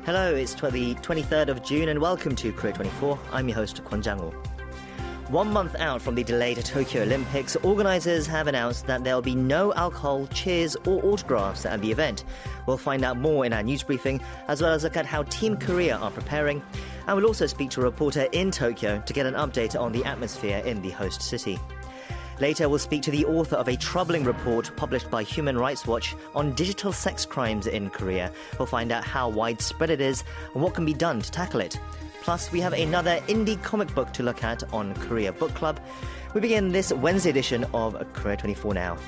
Hello, it's the 23rd of June and welcome to Korea 24. I'm your host, Kwon Jang-woo. 1 month out from the delayed Tokyo Olympics, organisers have announced that there'll be no alcohol, cheers or autographs at the event. We'll find out more in our news briefing, as well as look at how Team Korea are preparing. And we'll also speak to a reporter in Tokyo to get an update on the atmosphere in the host city. Later, we'll speak to the author of a troubling report published by Human Rights Watch on digital sex crimes in Korea. We'll find out how widespread it is and what can be done to tackle it. Plus, we have another indie comic book to look at on Korea Book Club. We begin this Wednesday edition of Korea 24 Now.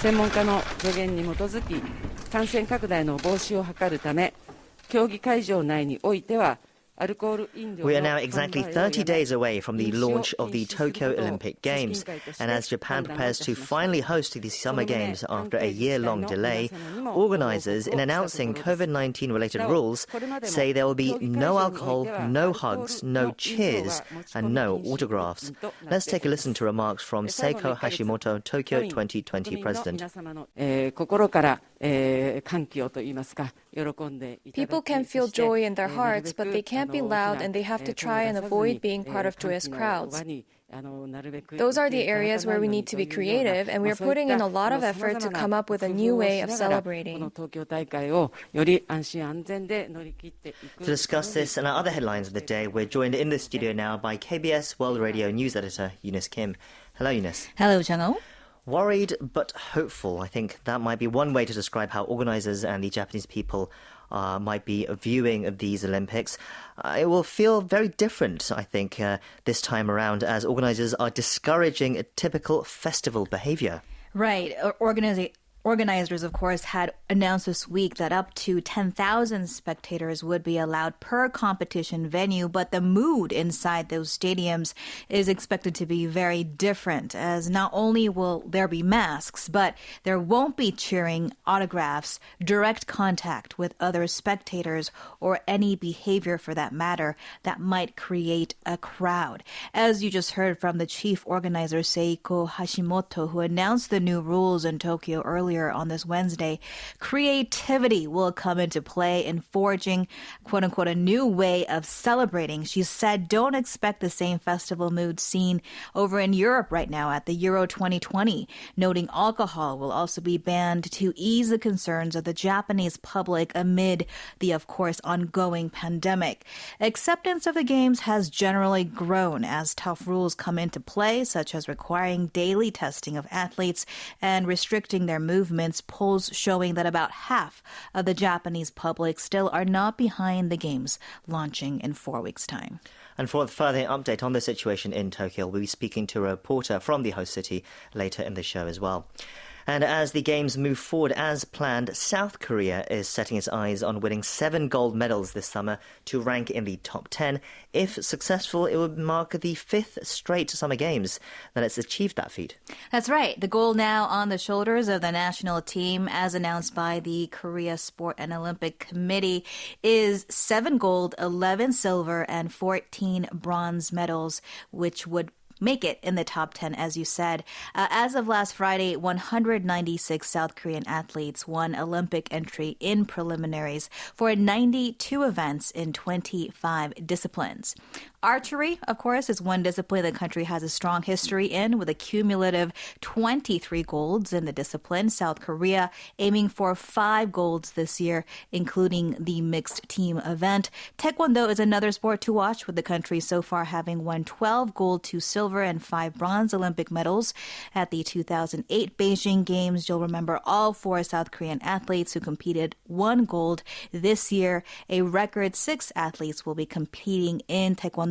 専門家の助言に基づき感染拡大の防止を図るため競技会場内においては We are now exactly 30 days away from the launch of the Tokyo Olympic Games, and as Japan prepares to finally host the Summer Games after a year-long delay, organisers, in announcing COVID-19 related rules, say there will be no alcohol, no hugs, no cheers, and no autographs. Let's take a listen to remarks from Seiko Hashimoto, Tokyo 2020 president. People can feel joy in their hearts, but they can't be loud and they have to try and avoid being part of joyous crowds. Those are the areas where we need to be creative, and we are putting in a lot of effort to come up with a new way of celebrating. To discuss this and our other headlines of the day, we're joined in the studio now by KBS World Radio News Editor Eunice Kim. Hello, Eunice. Hello, Jang-woo. Worried but hopeful. I think that might be one way to describe how organisers and the Japanese people might be viewing these Olympics. It will feel very different, I think, this time around, as organisers are discouraging a typical festival behaviour. Right. Organizers, of course, had announced this week that up to 10,000 spectators would be allowed per competition venue, but the mood inside those stadiums is expected to be very different, as not only will there be masks, but there won't be cheering, autographs, direct contact with other spectators, or any behavior for that matter that might create a crowd. As you just heard from the chief organizer, Seiko Hashimoto, who announced the new rules in Tokyo earlier on this Wednesday, creativity will come into play in forging, quote-unquote, a new way of celebrating. She said, don't expect the same festival mood seen over in Europe right now at the Euro 2020, noting alcohol will also be banned to ease the concerns of the Japanese public amid the, of course, ongoing pandemic. Acceptance of the games has generally grown as tough rules come into play, such as requiring daily testing of athletes and restricting their movements, polls showing that about half of the Japanese public still are not behind the games launching in 4 weeks' time. And for a further update on the situation in Tokyo, we'll be speaking to a reporter from the host city later in the show as well. And as the Games move forward as planned, South Korea is setting its eyes on winning 7 gold medals this summer to rank in the top 10. If successful, it would mark the 5th straight Summer Games that it's achieved that feat. That's right. The goal now on the shoulders of the national team, as announced by the Korea Sport and Olympic Committee, is 7 gold, 11 silver, and 14 bronze medals, which would make it in the top 10, as you said. As of last Friday, 196 South Korean athletes won Olympic entry in preliminaries for 92 events in 25 disciplines. Archery, of course, is one discipline the country has a strong history in, with a cumulative 23 golds in the discipline. South Korea aiming for 5 golds this year, including the mixed team event. Taekwondo is another sport to watch, with the country so far having won 12 gold, 2 silver, and 5 bronze Olympic medals. At the 2008 Beijing Games, you'll remember all 4 South Korean athletes who competed won gold. This year, a record 6 athletes will be competing in Taekwondo,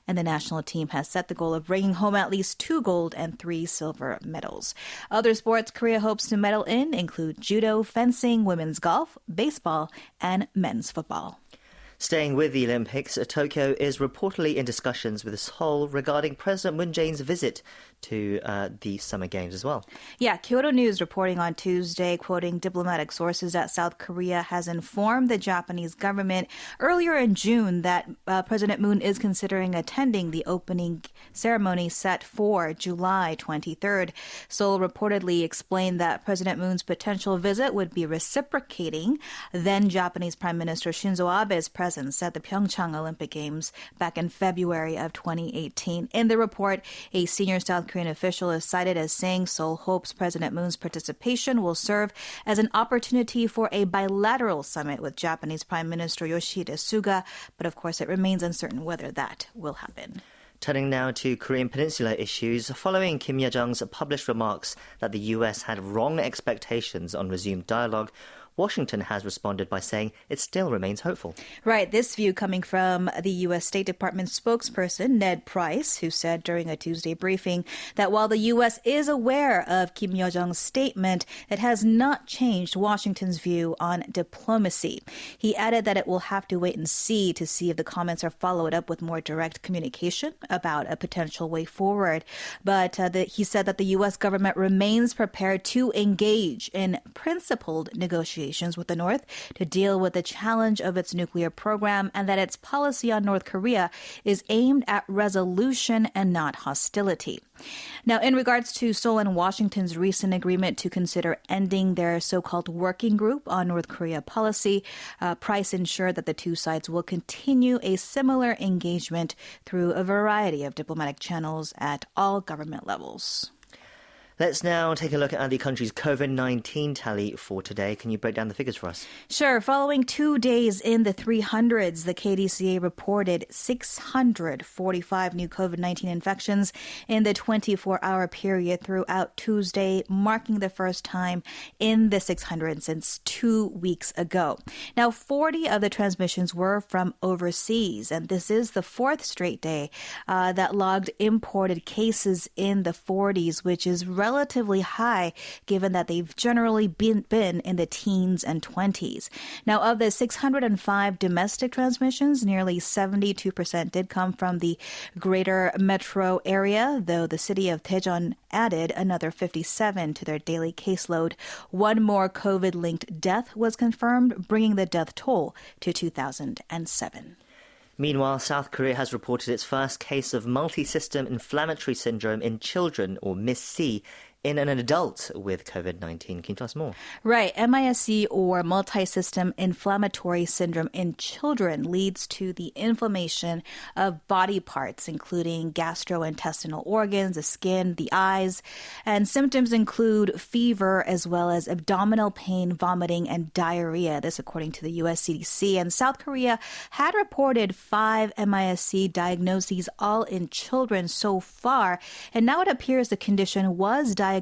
and the national team has set the goal of bringing home at least 2 gold and 3 silver medals. Other sports Korea hopes to medal in include judo, fencing, women's golf, baseball, and men's football. Staying with the Olympics, Tokyo is reportedly in discussions with Seoul regarding President Moon Jae-in's visit to the Summer Games as well. Yeah, Kyodo News reporting on Tuesday, quoting diplomatic sources, that South Korea has informed the Japanese government earlier in June that President Moon is considering attending the opening ceremony set for July 23rd. Seoul reportedly explained that President Moon's potential visit would be reciprocating then Japanese Prime Minister Shinzo Abe's presence at the Pyeongchang Olympic Games back in February of 2018. In the report, a senior South Korean official is cited as saying Seoul hopes President Moon's participation will serve as an opportunity for a bilateral summit with Japanese Prime Minister Yoshihide Suga, but of course it remains uncertain whether that will happen. Turning now to Korean Peninsula issues, following Kim Yo-jong's published remarks that the US had wrong expectations on resumed dialogue, Washington has responded by saying it still remains hopeful. Right. This view coming from the U.S. State Department spokesperson, Ned Price, who said during a Tuesday briefing that while the U.S. is aware of Kim Yo-jong's statement, it has not changed Washington's view on diplomacy. He added that it will have to wait and see to see if the comments are followed up with more direct communication about a potential way forward. But he said that the U.S. government remains prepared to engage in principled negotiations with the North to deal with the challenge of its nuclear program, and that its policy on North Korea is aimed at resolution and not hostility. Now, in regards to Seoul and Washington's recent agreement to consider ending their so-called working group on North Korea policy, Price ensured that the two sides will continue a similar engagement through a variety of diplomatic channels at all government levels. Let's now take a look at the country's COVID-19 tally for today. Can you break down the figures for us? Sure. Following 2 days in the 300s, the KDCA reported 645 new COVID-19 infections in the 24-hour period throughout Tuesday, marking the first time in the 600 since 2 weeks ago. Now, 40 of the transmissions were from overseas, and this is the fourth straight day that logged imported cases in the 40s, which is relatively high given that they've generally been in the teens and 20s. Now, of the 605 domestic transmissions, nearly 72% did come from the greater metro area, though the city of Daejeon added another 57 to their daily caseload. One more COVID-linked death was confirmed, bringing the death toll to 2,007. Meanwhile, South Korea has reported its first case of multi-system inflammatory syndrome in children, or MIS-C, in an adult with COVID-19. Can you tell us more? Right. MIS-C, or multi-system inflammatory syndrome in children, leads to the inflammation of body parts, including gastrointestinal organs, the skin, the eyes. And symptoms include fever as well as abdominal pain, vomiting, and diarrhea. This according to the U.S. CDC. And South Korea had reported 5 MIS-C diagnoses, all in children so far. And now it appears the condition was diagnosed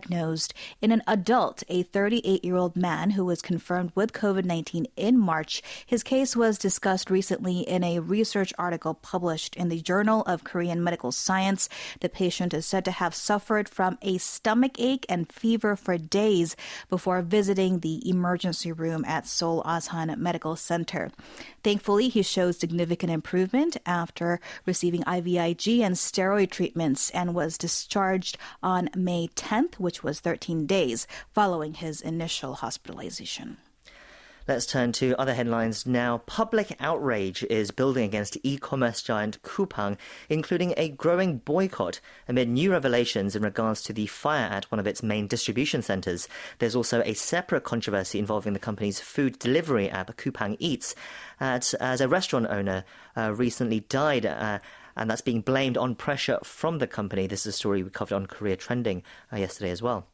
in an adult, a 38-year-old man who was confirmed with COVID-19 in March. His case was discussed recently in a research article published in the Journal of Korean Medical Science. The patient is said to have suffered from a stomach ache and fever for days before visiting the emergency room at Seoul Asan Medical Center. Thankfully, he showed significant improvement after receiving IVIG and steroid treatments and was discharged on May 10th, which was 13 days following his initial hospitalization. Let's turn to other headlines now. Public outrage is building against e-commerce giant Coupang, including a growing boycott amid new revelations in regards to the fire at one of its main distribution centres. There's also a separate controversy involving the company's food delivery app, Coupang Eats, as a restaurant owner recently died, and that's being blamed on pressure from the company. This is a story we covered on Korea Trending yesterday as well.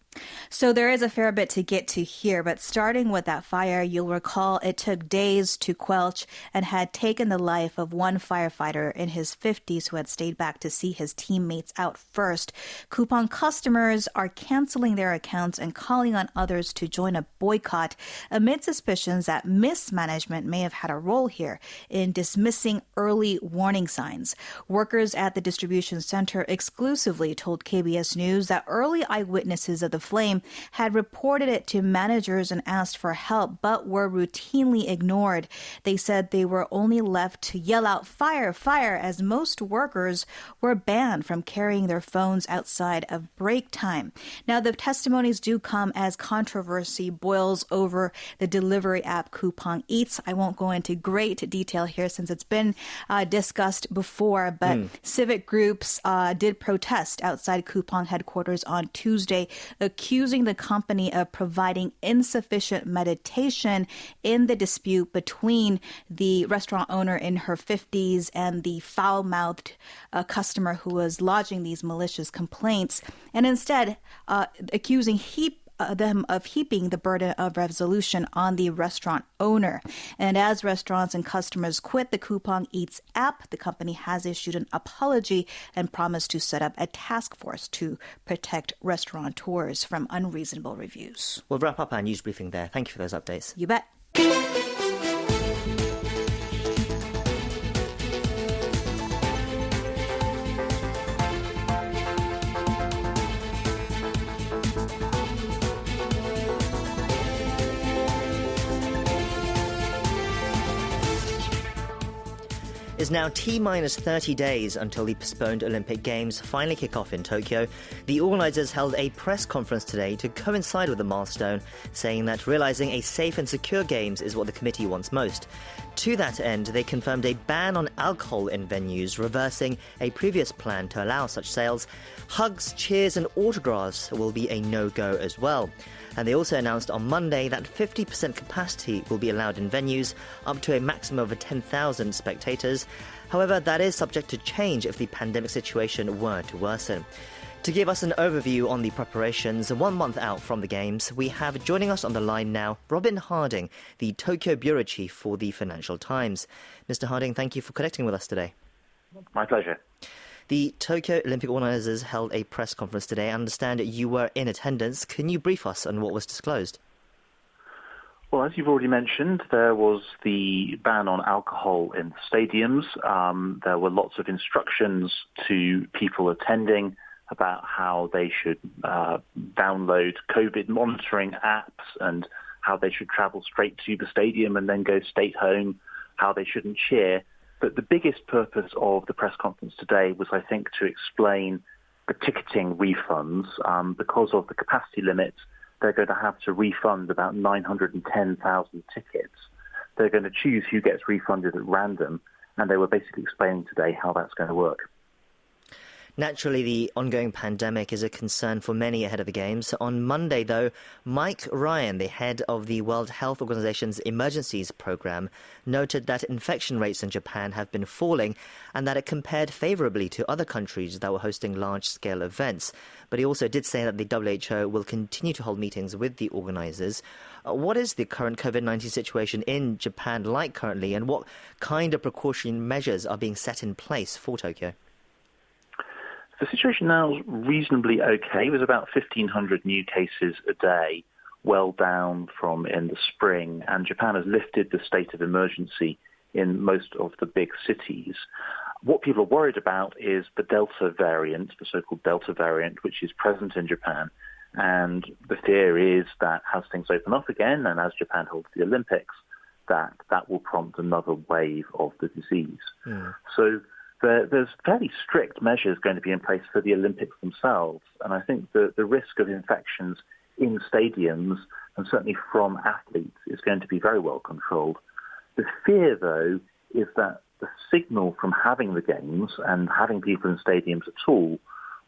So there is a fair bit to get to here, but starting with that fire, you'll recall it took days to quench and had taken the life of one firefighter in his 50s who had stayed back to see his teammates out first. Coupang customers are canceling their accounts and calling on others to join a boycott amid suspicions that mismanagement may have had a role here in dismissing early warning signs. Workers at the distribution center exclusively told KBS News that early eyewitnesses of the Flame, had reported it to managers and asked for help, but were routinely ignored. They said they were only left to yell out "fire, fire," as most workers were banned from carrying their phones outside of break time. Now, the testimonies do come as controversy boils over the delivery app Coupang Eats. I won't go into great detail here since it's been discussed before, but civic groups did protest outside Coupang headquarters on Tuesday, accusing the company of providing insufficient meditation in the dispute between the restaurant owner in her 50s and the foul-mouthed customer who was lodging these malicious complaints, and instead accusing them of heaping the burden of resolution on the restaurant owner. And as restaurants and customers quit the Coupang Eats app, the company has issued an apology and promised to set up a task force to protect restaurateurs from unreasonable reviews. We'll wrap up our news briefing there. Thank you for those updates. You bet. It's now T-minus 30 days until the postponed Olympic Games finally kick off in Tokyo. The organisers held a press conference today to coincide with the milestone, saying that realising a safe and secure Games is what the committee wants most. To that end, they confirmed a ban on alcohol in venues, reversing a previous plan to allow such sales. Hugs, cheers and autographs will be a no-go as well. And they also announced on Monday that 50% capacity will be allowed in venues, up to a maximum of 10,000 spectators. However, that is subject to change if the pandemic situation were to worsen. To give us an overview on the preparations 1 month out from the Games, we have joining us on the line now Robin Harding, the Tokyo Bureau Chief for the Financial Times. Mr. Harding, thank you for connecting with us today. My pleasure. The Tokyo Olympic organisers held a press conference today. I understand you were in attendance. Can you brief us on what was disclosed? Well, as you've already mentioned, there was the ban on alcohol in stadiums. There were lots of instructions to people attending about how they should download COVID monitoring apps and how they should travel straight to the stadium and then go straight home, how they shouldn't cheer. But the biggest purpose of the press conference today was, I think, to explain the ticketing refunds. Because of the capacity limits, they're going to have to refund about 910,000 tickets. They're going to choose who gets refunded at random, and they were basically explaining today how that's going to work. Naturally, the ongoing pandemic is a concern for many ahead of the Games. On Monday, though, Mike Ryan, the head of the World Health Organization's Emergencies Program, noted that infection rates in Japan have been falling and that it compared favorably to other countries that were hosting large-scale events. But he also did say that the WHO will continue to hold meetings with the organizers. What is the current COVID-19 situation in Japan like currently, and what kind of precautionary measures are being set in place for Tokyo? The situation now is reasonably okay. It was about 1,500 new cases a day, well down from in the spring, and Japan has lifted the state of emergency in most of the big cities. What people are worried about is the Delta variant, the so-called Delta variant, which is present in Japan. And the fear is that as things open up again and as Japan holds the Olympics, that will prompt another wave of the disease. So there's fairly strict measures going to be in place for the Olympics themselves. And I think the risk of infections in stadiums and certainly from athletes is going to be very well controlled. The fear, though, is that the signal from having the Games and having people in stadiums at all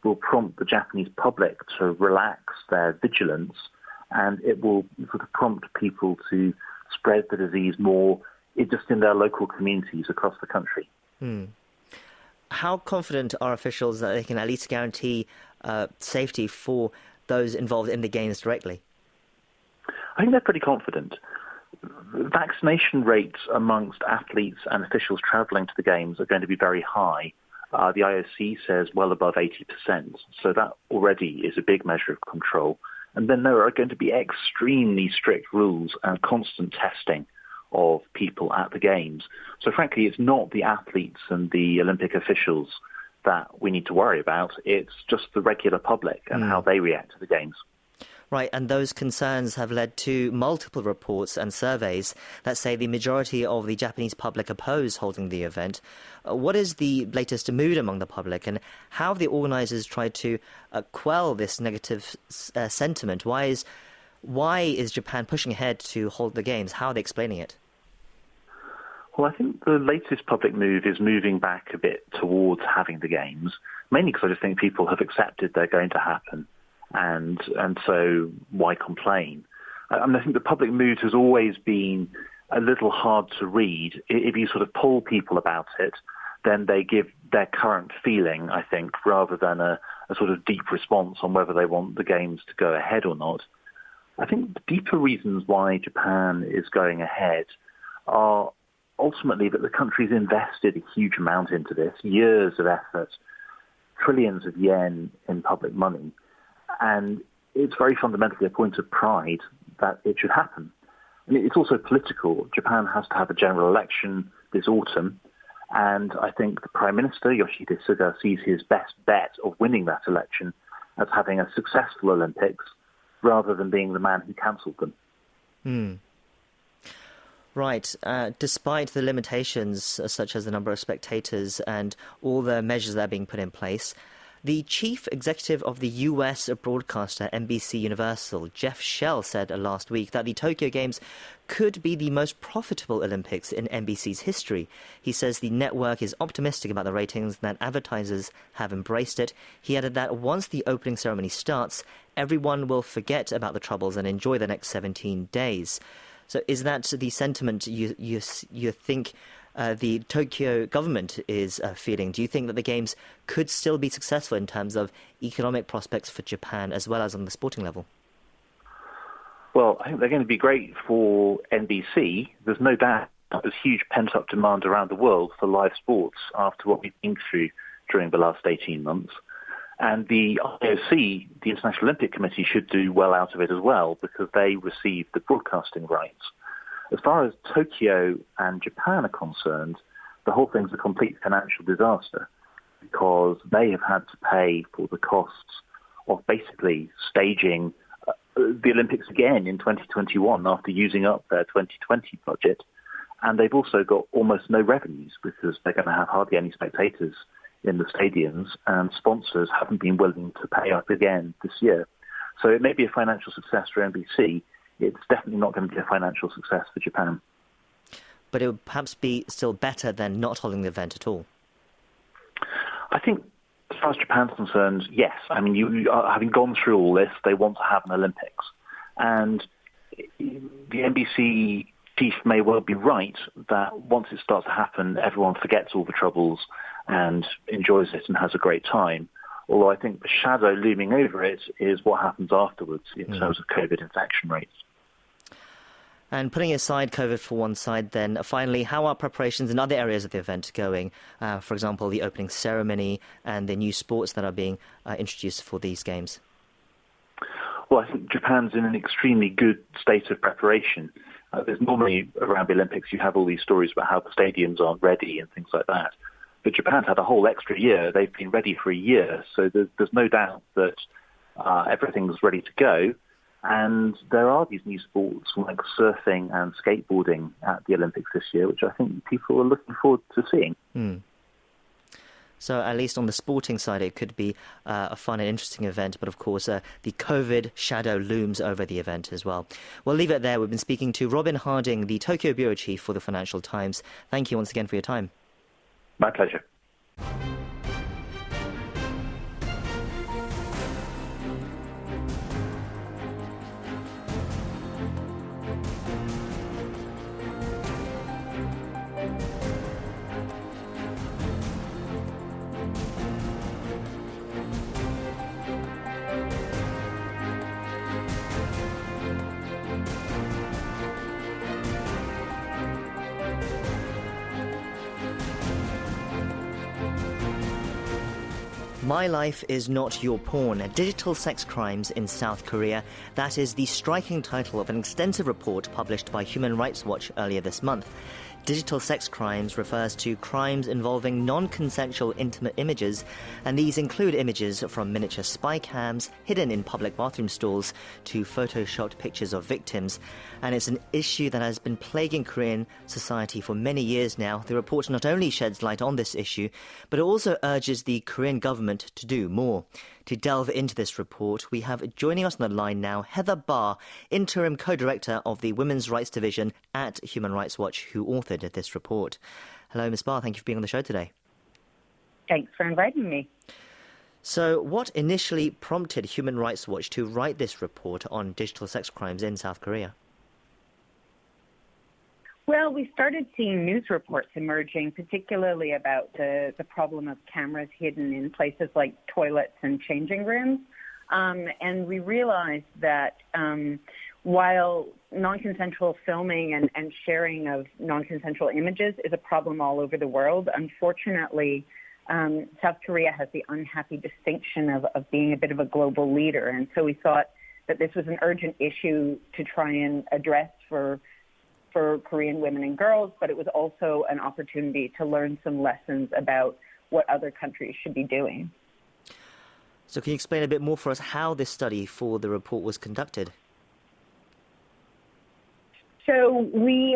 will prompt the Japanese public to relax their vigilance, and it will sort of prompt people to spread the disease more just in their local communities across the country. How confident are officials that they can at least guarantee safety for those involved in the Games directly? I think they're pretty confident. Vaccination rates amongst athletes and officials travelling to the Games are going to be very high. The IOC says well above 80%, so that already is a big measure of control. And then there are going to be extremely strict rules and constant testing of people at the Games. So frankly, it's not the athletes and the Olympic officials that we need to worry about. It's just the regular public and how they react to the Games. Right, and those concerns have led to multiple reports and surveys that say the majority of the Japanese public oppose holding the event. What is the latest mood among the public, and how have the organisers tried to quell this negative sentiment? Why is Japan pushing ahead to hold the Games? How are they explaining it? Well, I think the latest public move is moving back a bit towards having the Games, mainly because I just think people have accepted they're going to happen. And so why complain? I think the public mood has always been a little hard to read. If you sort of poll people about it, then they give their current feeling, I think, rather than a sort of deep response on whether they want the Games to go ahead or not. I think the deeper reasons why Japan is going ahead are ultimately that the country's invested a huge amount into this, years of effort, trillions of yen in public money. And it's very fundamentally a point of pride that it should happen. I mean, it's also political. Japan has to have a general election this autumn, and I think the Prime Minister, Yoshihide Suga, sees his best bet of winning that election as having a successful Olympics rather than being the man who cancelled them. Right. Despite the limitations such as the number of spectators and all the measures that are being put in place, the chief executive of the US broadcaster NBC Universal, Jeff Shell, said last week that the Tokyo Games could be the most profitable Olympics in NBC's history. He says the network is optimistic about the ratings and that advertisers have embraced it. He added that once the opening ceremony starts, everyone will forget about the troubles and enjoy the next 17 days. So is that the sentiment you think the Tokyo government is feeling? Do you think that the Games could still be successful in terms of economic prospects for Japan as well as on the sporting level? Well, I think they're going to be great for NBC. There's no doubt there's huge pent-up demand around the world for live sports after what we've been through during the last 18 months. And the IOC, the International Olympic Committee, should do well out of it as well because they receive the broadcasting rights. As far as Tokyo and Japan are concerned, the whole thing's a complete financial disaster because they have had to pay for the costs of basically staging the Olympics again in 2021 after using up their 2020 budget. And they've also got almost no revenues because they're going to have hardly any spectators in the stadiums, and sponsors haven't been willing to pay up again this year. So it may be a financial success for NBC. It's definitely not going to be a financial success for Japan. But it would perhaps be still better than not holding the event at all. I think as far as Japan's concerned, yes. I mean, you having gone through all this, they want to have an Olympics. And the NBC chief may well be right that once it starts to happen, everyone forgets all the troubles and enjoys it and has a great time. Although I think the shadow looming over it is what happens afterwards in terms of COVID infection rates. And putting aside COVID for one side then, finally, how are preparations in other areas of the event going? For example, the opening ceremony and the new sports that are being introduced for these games? Well, I think Japan's in an extremely good state of preparation. There's normally around the Olympics you have all these stories about how the stadiums aren't ready and things like that. But Japan's had a whole extra year. They've been ready for a year. So there's no doubt that everything's ready to go. And there are these new sports like surfing and skateboarding at the Olympics this year, which I think people are looking forward to seeing. So at least on the sporting side, it could be a fun and interesting event. But of course, the COVID shadow looms over the event as well. We'll leave it there. We've been speaking to Robin Harding, the Tokyo Bureau Chief for the Financial Times. Thank you once again for your time. My pleasure. My Life is Not Your Porn, Digital Sex Crimes in South Korea. That is the striking title of an extensive report published by Human Rights Watch earlier this month. Digital sex crimes refers to crimes involving non-consensual intimate images, and these include images from miniature spy cams hidden in public bathroom stalls to photoshopped pictures of victims. And it's an issue that has been plaguing Korean society for many years now. The report not only sheds light on this issue, but it also urges the Korean government to do more. To delve into this report, we have joining us on the line now Heather Barr, Interim Co-Director of the Women's Rights Division at Human Rights Watch, who authored this report. Hello, Ms. Barr. Thank you for being on the show today. Thanks for inviting me. So what initially prompted Human Rights Watch to write this report on digital sex crimes in South Korea? Well, we started seeing news reports emerging, particularly about the problem of cameras hidden in places like toilets and changing rooms. And we realized that while non-consensual filming and sharing of non-consensual images is a problem all over the world, unfortunately, South Korea has the unhappy distinction of being a bit of a global leader. And so we thought that this was an urgent issue to try and address for Korean women and girls, but it was also an opportunity to learn some lessons about what other countries should be doing. So can you explain a bit more for us how this study for the report was conducted? So we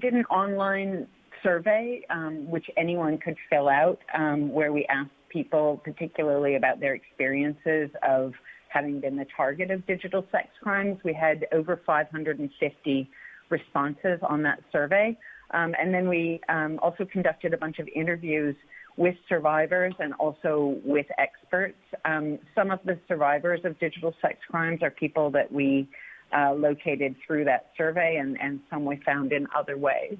did an online survey, which anyone could fill out, where we asked people particularly about their experiences of having been the target of digital sex crimes. We had over 550 responses on that survey. And then we also conducted a bunch of interviews with survivors and also with experts. Some of the survivors of digital sex crimes are people that we located through that survey, and some we found in other ways.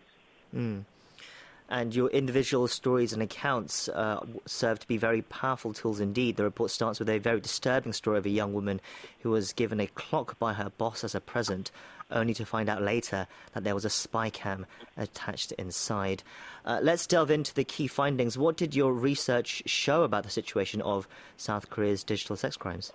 And your individual stories and accounts serve to be very powerful tools indeed. The report starts with a very disturbing story of a young woman who was given a clock by her boss as a present, only to find out later that there was a spy cam attached inside. Let's delve into the key findings. What did your research show about the situation of South Korea's digital sex crimes?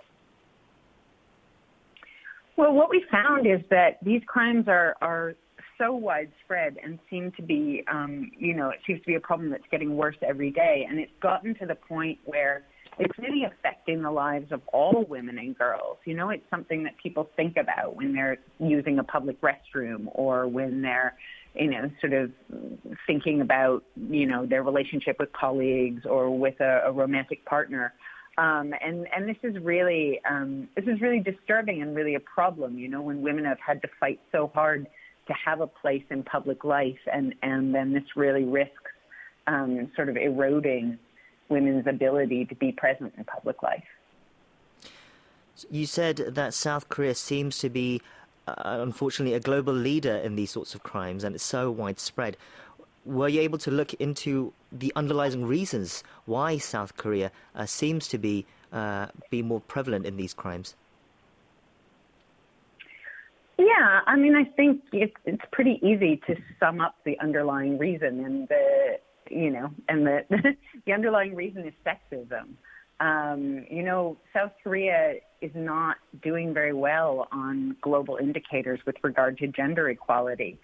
Well, what we found is that these crimes are so widespread and seem to be, it seems to be a problem that's getting worse every day. And it's gotten to the point where it's really affecting the lives of all women and girls. You know, it's something that people think about when they're using a public restroom or when they're, sort of thinking about, their relationship with colleagues or with a romantic partner. And this is really disturbing and really a problem, when women have had to fight so hard to have a place in public life, and then this really risks sort of eroding women's ability to be present in public life. You said that South Korea seems to be, unfortunately, a global leader in these sorts of crimes, and it's so widespread. Were you able to look into the underlying reasons why South Korea seems to be more prevalent in these crimes? Yeah, I mean, I think it's pretty easy to sum up the underlying reason, and the underlying reason is sexism. South Korea is not doing very well on global indicators with regard to gender equality.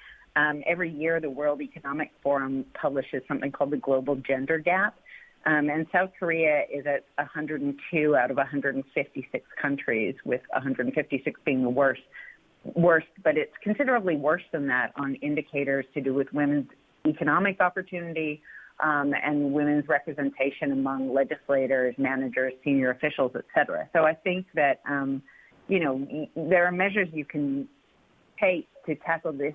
Every year, the World Economic Forum publishes something called the Global Gender Gap, and South Korea is at 102 out of 156 countries, with 156 being the worst, but it's considerably worse than that on indicators to do with women's economic opportunity and women's representation among legislators, managers, senior officials, et cetera. So I think that, there are measures you can take to tackle this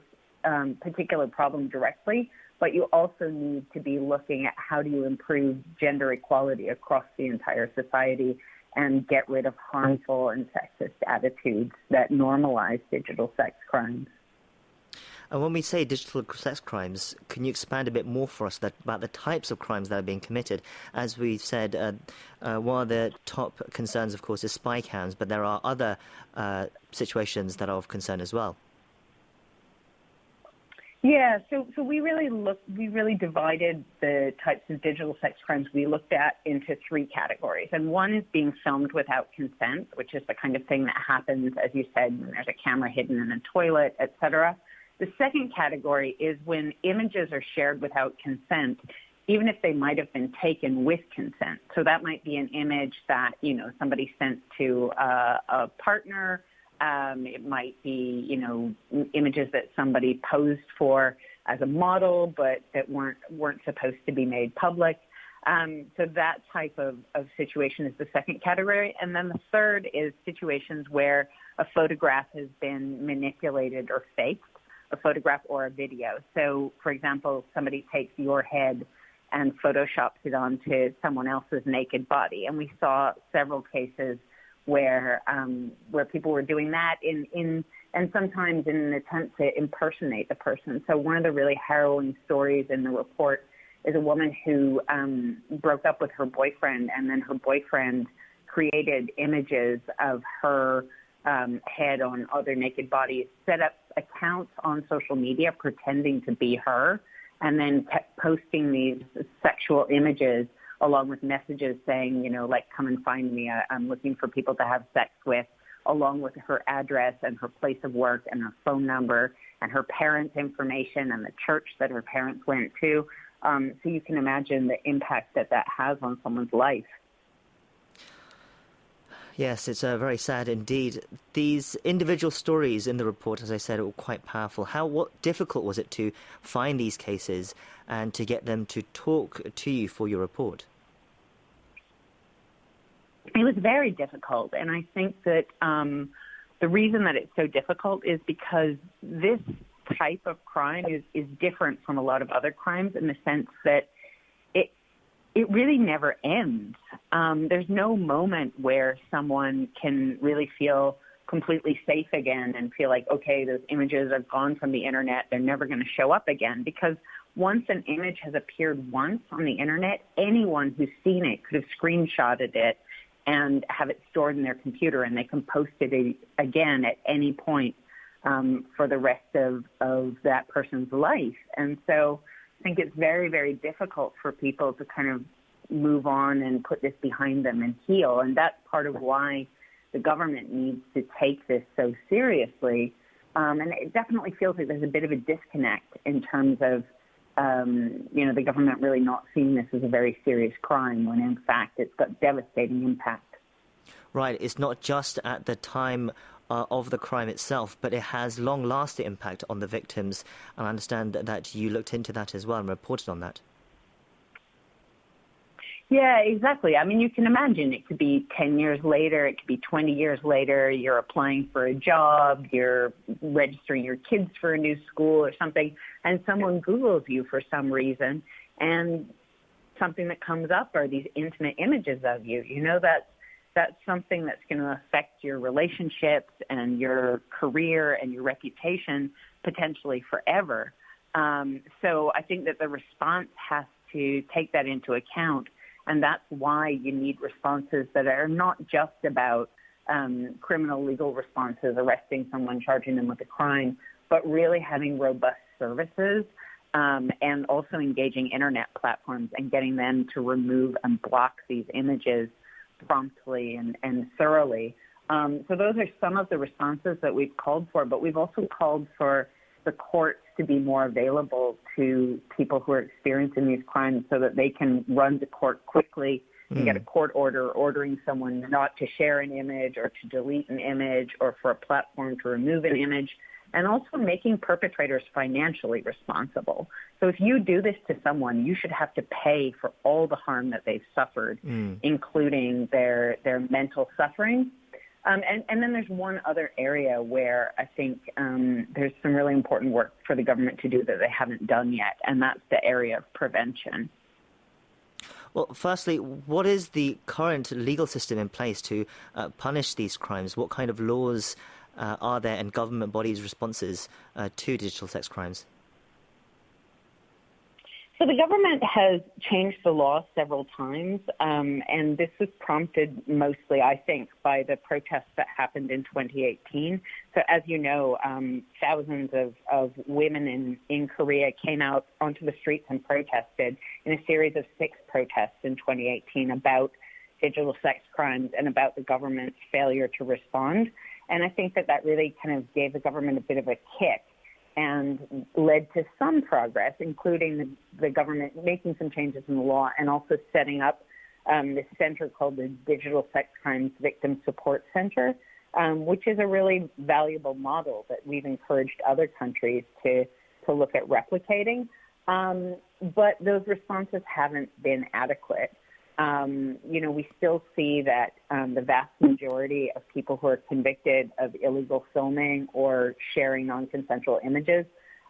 particular problem directly, but you also need to be looking at how do you improve gender equality across the entire society and get rid of harmful and sexist attitudes that normalize digital sex crimes. And when we say digital sex crimes, can you expand a bit more for us about the types of crimes that are being committed? As we've said, one of the top concerns, of course, is spy cams, but there are other situations that are of concern as well. Yeah, so we really divided the types of digital sex crimes we looked at into three categories. And one is being filmed without consent, which is the kind of thing that happens, as you said, when there's a camera hidden in a toilet, et cetera. The second category is when images are shared without consent, even if they might have been taken with consent. So that might be an image that, somebody sent to a partner. It might be, images that somebody posed for as a model, but that weren't supposed to be made public. So that type of situation is the second category. And then the third is situations where a photograph has been manipulated or faked, a photograph or a video. So, for example, somebody takes your head and photoshops it onto someone else's naked body. And we saw several cases where people were doing that and sometimes in an attempt to impersonate the person. So one of the really harrowing stories in the report is a woman who broke up with her boyfriend, and then her boyfriend created images of her head on other naked bodies, set up accounts on social media pretending to be her, and then kept posting these sexual images along with messages saying, come and find me. I'm looking for people to have sex with, along with her address and her place of work and her phone number and her parents' information and the church that her parents went to. So you can imagine the impact that has on someone's life. Yes, it's very sad indeed. These individual stories in the report, as I said, were quite powerful. What difficult was it to find these cases and to get them to talk to you for your report? It was very difficult, and I think that the reason that it's so difficult is because this type of crime is different from a lot of other crimes in the sense that it really never ends. There's no moment where someone can really feel completely safe again and feel like, okay, those images are gone from the internet, they're never going to show up again, because once an image has appeared once on the internet, anyone who's seen it could have screenshotted it and have it stored in their computer, and they can post it again at any point for the rest of that person's life. And so I think it's very, very difficult for people to kind of move on and put this behind them and heal. And that's part of why the government needs to take this so seriously. And it definitely feels like there's a bit of a disconnect in terms of, the government really not seeing this as a very serious crime when, in fact, it's got devastating impact. Right. It's not just at the time of the crime itself, but it has long-lasting impact on the victims. And I understand that you looked into that as well and reported on that. Yeah, exactly. I mean, you can imagine it could be 10 years later, it could be 20 years later, you're applying for a job, you're registering your kids for a new school or something, and someone Googles you for some reason, and something that comes up are these intimate images of you. That's something that's going to affect your relationships and your career and your reputation potentially forever. So I think that the response has to take that into account. And that's why you need responses that are not just about criminal legal responses, arresting someone, charging them with a crime, but really having robust services and also engaging internet platforms and getting them to remove and block these images promptly and thoroughly. So those are some of the responses that we've called for, but we've also called for the courts to be more available to people who are experiencing these crimes so that they can run to court quickly and get a court order ordering someone not to share an image or to delete an image or for a platform to remove an image, and also making perpetrators financially responsible. So if you do this to someone, you should have to pay for all the harm that they've suffered, including their mental suffering. And then there's one other area where I think there's some really important work for the government to do that they haven't done yet, and that's the area of prevention. Well, firstly, what is the current legal system in place to punish these crimes? What kind of laws are there and government bodies' responses to digital sex crimes? So the government has changed the law several times, and this was prompted mostly, I think, by the protests that happened in 2018. So as you know, thousands of women in Korea came out onto the streets and protested in a series of 6 protests in 2018 about digital sex crimes and about the government's failure to respond. And I think that really kind of gave the government a bit of a kick and led to some progress, including the government making some changes in the law and also setting up this center called the Digital Sex Crimes Victim Support Center, which is a really valuable model that we've encouraged other countries to look at replicating. But those responses haven't been adequate. We still see that the vast majority of people who are convicted of illegal filming or sharing non-consensual images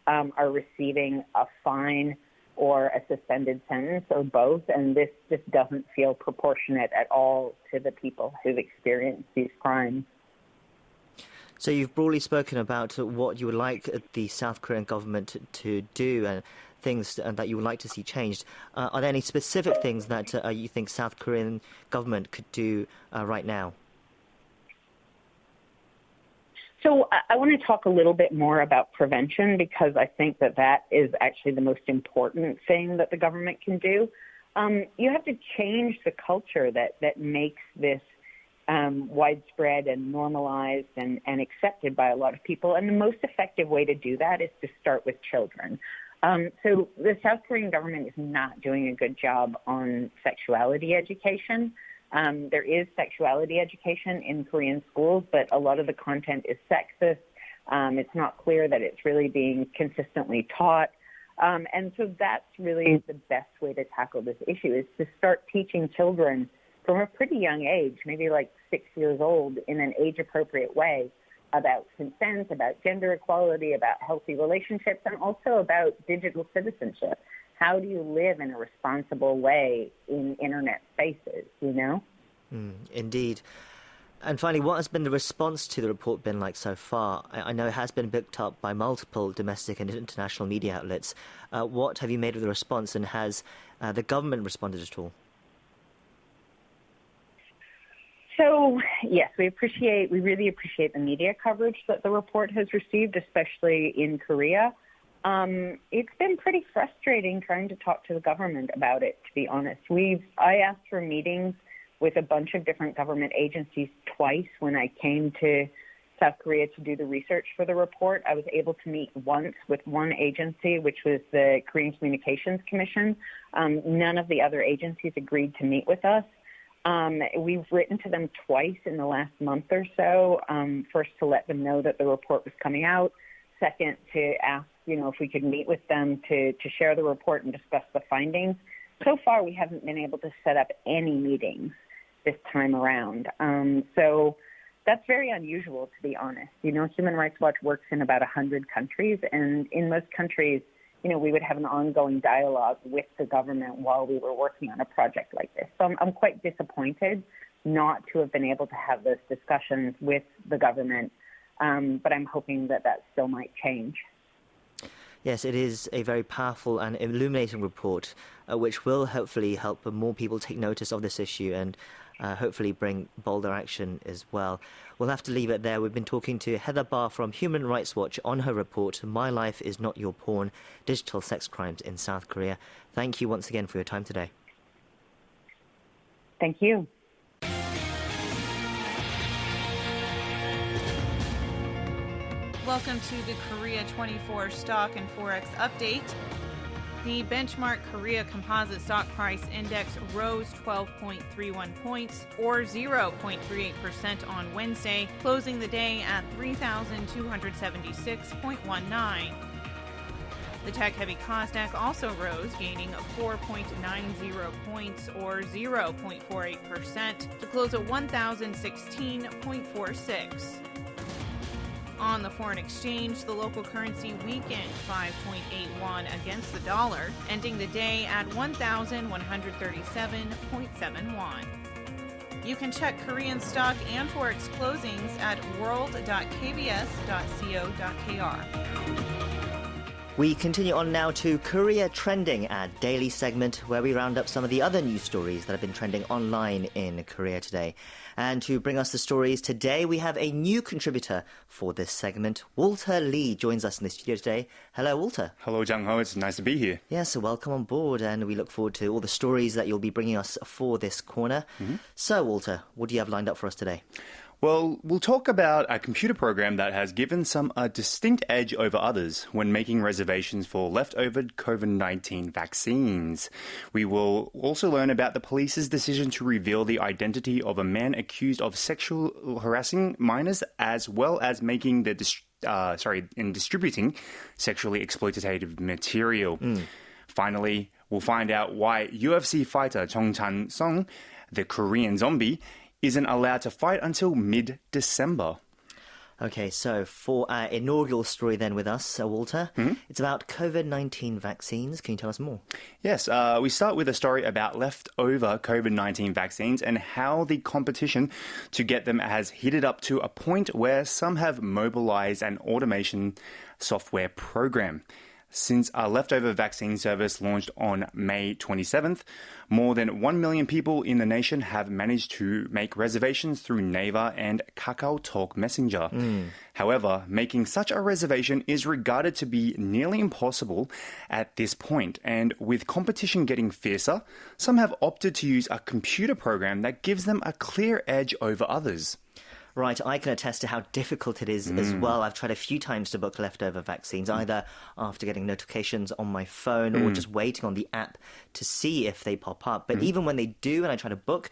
are receiving a fine or a suspended sentence or both, and this just doesn't feel proportionate at all to the people who've experienced these crimes. So you've broadly spoken about what you would like the South Korean government to do and things that you would like to see changed. Are there any specific things that you think South Korean government could do right now? So I want to talk a little bit more about prevention, because I think that is actually the most important thing that the government can do. You have to change the culture that makes this widespread and normalized and accepted by a lot of people. And the most effective way to do that is to start with children. So the South Korean government is not doing a good job on sexuality education. There is sexuality education in Korean schools, but a lot of the content is sexist. It's not clear that it's really being consistently taught. And so that's really the best way to tackle this issue, is to start teaching children from a pretty young age, maybe like 6 years old, in an age-appropriate way, about consent, about gender equality, about healthy relationships, and also about digital citizenship. How do you live in a responsible way in internet spaces, Indeed. And finally, what has been the response to the report been like so far? I know it has been picked up by multiple domestic and international media outlets. What have you made of the response, and has the government responded at all? So, yes, we really appreciate the media coverage that the report has received, especially in Korea. It's been pretty frustrating trying to talk to the government about it, to be honest. I asked for meetings with a bunch of different government agencies twice when I came to South Korea to do the research for the report. I was able to meet once with one agency, which was the Korean Communications Commission. None of the other agencies agreed to meet with us. We've written to them twice in the last month or so, first to let them know that the report was coming out, second to ask, if we could meet with them to share the report and discuss the findings. So far, we haven't been able to set up any meetings this time around. So that's very unusual, to be honest. Human Rights Watch works in about 100 countries, and in most countries, we would have an ongoing dialogue with the government while we were working on a project like this. So I'm quite disappointed not to have been able to have those discussions with the government, but I'm hoping that still might change. Yes, it is a very powerful and illuminating report, which will hopefully help more people take notice of this issue and hopefully bring bolder action as well. We'll have to leave it there. We've been talking to Heather Barr from Human Rights Watch on her report, My Life is Not Your Porn, Digital Sex Crimes in South Korea. Thank you once again for your time today. Thank you. Welcome to the Korea 24 Stock and Forex Update. The benchmark Korea Composite Stock Price Index rose 12.31 points, or 0.38% on Wednesday, closing the day at 3,276.19. The tech-heavy Kosdaq also rose, gaining 4.90 points, or 0.48%, to close at 1,016.46. On the foreign exchange, the local currency weakened 5.81 against the dollar, ending the day at 1,137.71. You can check Korean stock and forex closings at world.kbs.co.kr. We continue on now to Korea Trending, our daily segment where we round up some of the other news stories that have been trending online in Korea today. And to bring us the stories today, we have a new contributor for this segment. Walter Lee joins us in the studio today. Hello, Walter. Hello, Jang Ho. It's nice to be here. Yes, so welcome on board, and we look forward to all the stories that you'll be bringing us for this corner. So, Walter, what do you have lined up for us today? Well, we'll talk about a computer program that has given some a distinct edge over others when making reservations for leftover COVID-19 vaccines. We will also learn about the police's decision to reveal the identity of a man accused of sexual harassing minors, as well as making the distributing sexually exploitative material. Finally, we'll find out why UFC fighter Chung Chan-sung, the Korean zombie, isn't allowed to fight until mid-December. Okay, so for our inaugural story then with us, Walter, it's about COVID-19 vaccines. Can you tell us more? Yes, we start with a story about leftover COVID-19 vaccines and how the competition to get them has heated up to a point where some have mobilized an automation software program. Since our leftover vaccine service launched on May 27th, more than 1 million people in the nation have managed to make reservations through Naver and KakaoTalk Messenger. However, making such a reservation is regarded to be nearly impossible at this point, and with competition getting fiercer, some have opted to use a computer program that gives them a clear edge over others. Right, I can attest to how difficult it is as well. I've tried a few times to book leftover vaccines, either after getting notifications on my phone or just waiting on the app to see if they pop up. But even when they do and I try to book,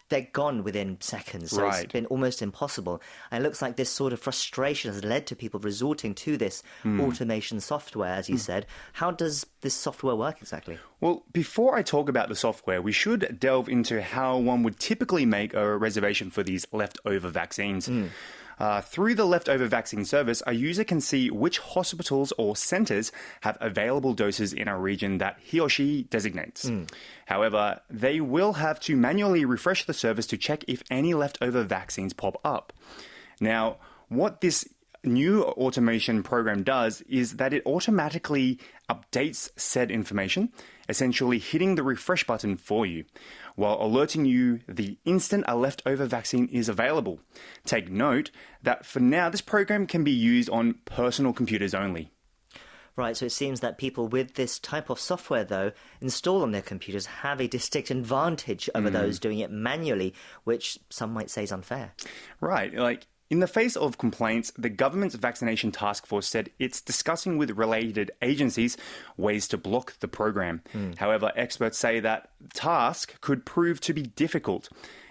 they're gone within seconds. So it's been almost impossible. And it looks like this sort of frustration has led to people resorting to this automation software, as you said. How does this software work exactly? Well, before I talk about the software, we should delve into how one would typically make a reservation for these leftover vaccines. Through the leftover vaccine service, a user can see which hospitals or centres have available doses in a region that he or she designates. However, they will have to manually refresh the service to check if any leftover vaccines pop up. Now, what this new automation program does is that it automatically updates said information, essentially hitting the refresh button for you, while alerting you the instant a leftover vaccine is available. Take note that for now, this program can be used on personal computers only. Right, so it seems that people with this type of software, though, installed on their computers have a distinct advantage over those doing it manually, which some might say is unfair. Right, in the face of complaints, the government's vaccination task force said it's discussing with related agencies ways to block the program. However, experts say that the task could prove to be difficult.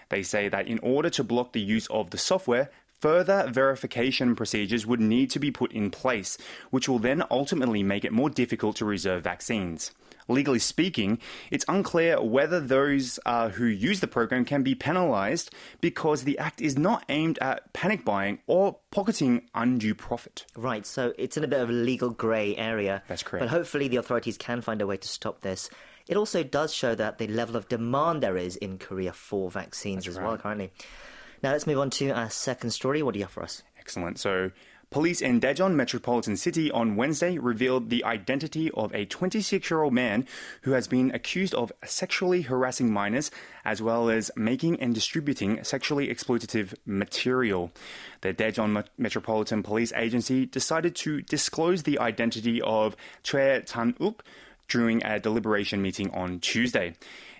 They say that in order to block the use of the software, further verification procedures would need to be put in place, which will then ultimately make it more difficult to reserve vaccines. Legally speaking, it's unclear whether those who use the program can be penalised because the act is not aimed at panic buying or pocketing undue profit. Right, so it's in a bit of a legal grey area. That's correct. But hopefully the authorities can find a way to stop this. It also does show that the level of demand there is in Korea for vaccines well currently. Now let's move on to our second story. What do you have for us? Excellent. So, police in Daejeon Metropolitan City on Wednesday revealed the identity of a 26-year-old man who has been accused of sexually harassing minors as well as making and distributing sexually exploitative material. The Daejeon Metropolitan Police Agency decided to disclose the identity of Choi Chan-uk during a deliberation meeting on Tuesday.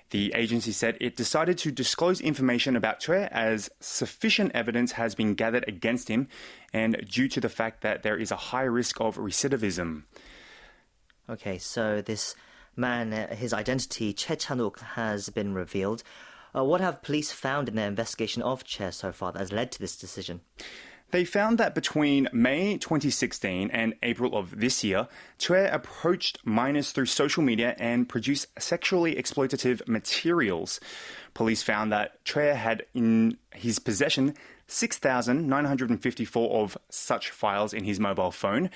The agency said it decided to disclose information about Choi as sufficient evidence has been gathered against him and due to the fact that there is a high risk of recidivism. Okay, so this man, his identity, Choi Chan-uk, has been revealed. What have police found in their investigation of Choi so far that has led to this decision? They found that between May 2016 and April of this year, Choi approached minors through social media and produced sexually exploitative materials. Police found that Choi had in his possession 6,954 of such files in his mobile phone,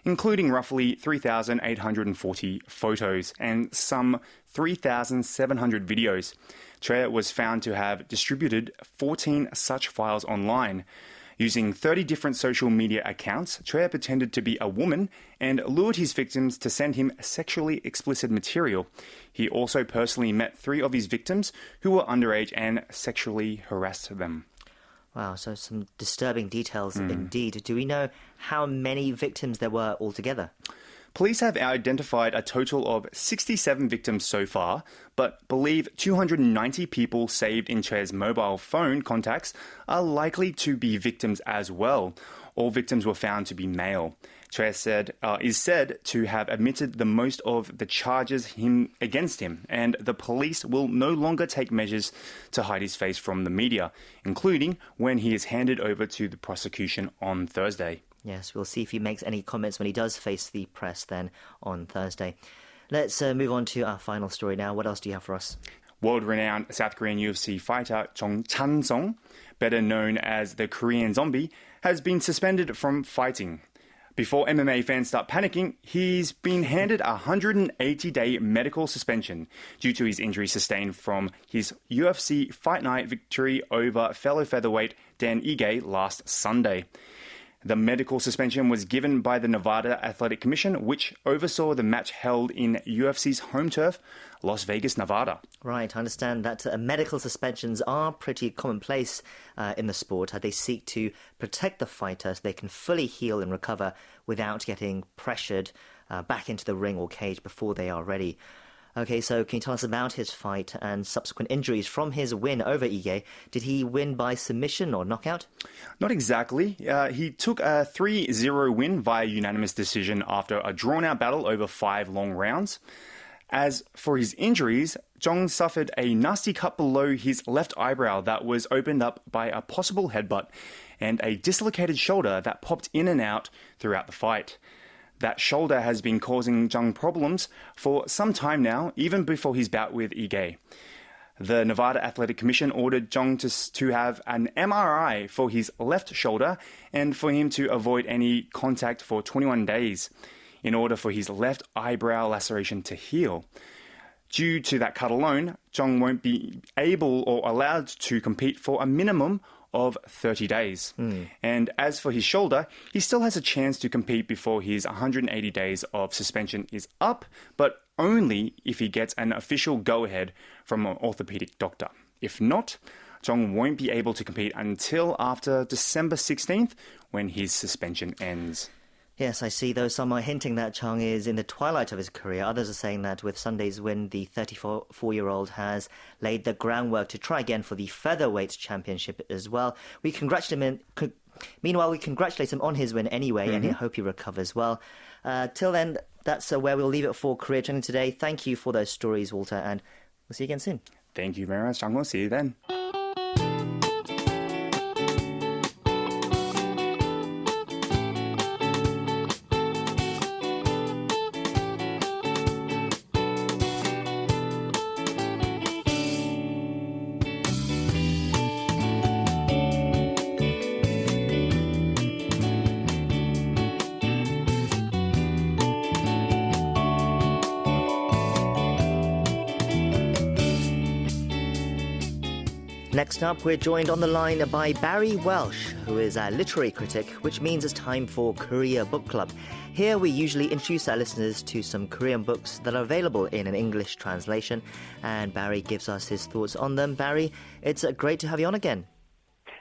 including roughly 3,840 photos and some 3,700 videos. Choi was found to have distributed 14 such files online. Using 30 different social media accounts, Choi pretended to be a woman and lured his victims to send him sexually explicit material. He also personally met 3 of his victims who were underage and sexually harassed them. Wow, so some disturbing details indeed. Do we know how many victims there were altogether? Police have identified a total of 67 victims so far, but believe 290 people saved in Choe's mobile phone contacts are likely to be victims as well. All victims were found to be male. Choe is said to have admitted the most of the charges against him, and the police will no longer take measures to hide his face from the media, including when he is handed over to the prosecution on Thursday. Yes, we'll see if he makes any comments when he does face the press then on Thursday. Let's move on to our final story now. What else do you have for us? World-renowned South Korean UFC fighter Jong Chan-sung, better known as the Korean Zombie, has been suspended from fighting. Before MMA fans start panicking, he's been handed a 180-day medical suspension due to his injury sustained from his UFC Fight Night victory over fellow featherweight Dan Ige last Sunday. The medical suspension was given by the Nevada Athletic Commission, which oversaw the match held in UFC's home turf, Las Vegas, Nevada. Right, I understand that medical suspensions are pretty commonplace in the sport. They seek to protect the fighter so they can fully heal and recover without getting pressured back into the ring or cage before they are ready. Okay, so can you tell us about his fight and subsequent injuries from his win over Ige? Did he win by submission or knockout? Not exactly. He took a 3-0 win via unanimous decision after a drawn-out battle over 5 long rounds. As for his injuries, Jong suffered a nasty cut below his left eyebrow that was opened up by a possible headbutt and a dislocated shoulder that popped in and out throughout the fight. That shoulder has been causing Jung problems for some time now, even before his bout with Ige. The Nevada Athletic Commission ordered Jung to have an MRI for his left shoulder and for him to avoid any contact for 21 days in order for his left eyebrow laceration to heal. Due to that cut alone, Jung won't be able or allowed to compete for a minimum of 30 days. And as for his shoulder, he still has a chance to compete before his 180 days of suspension is up, but only if he gets an official go-ahead from an orthopedic doctor. If not, Jong won't be able to compete until after December 16th, when his suspension ends. Yes, I see, though some are hinting that Chung is in the twilight of his career. Others are saying that with Sunday's win, the 34-year-old has laid the groundwork to try again for the featherweight championship as well. Meanwhile, we congratulate him on his win anyway, and I hope he recovers well. Till then, that's where we'll leave it for Career Training today. Thank you for those stories, Walter, and we'll see you again soon. Thank you very much, Jang. We'll see you then. Next up, we're joined on the line by Barry Welsh, who is a literary critic, which means it's time for Korea Book Club. Here we usually introduce our listeners to some Korean books that are available in an English translation, and Barry gives us his thoughts on them. Barry, it's great to have you on again.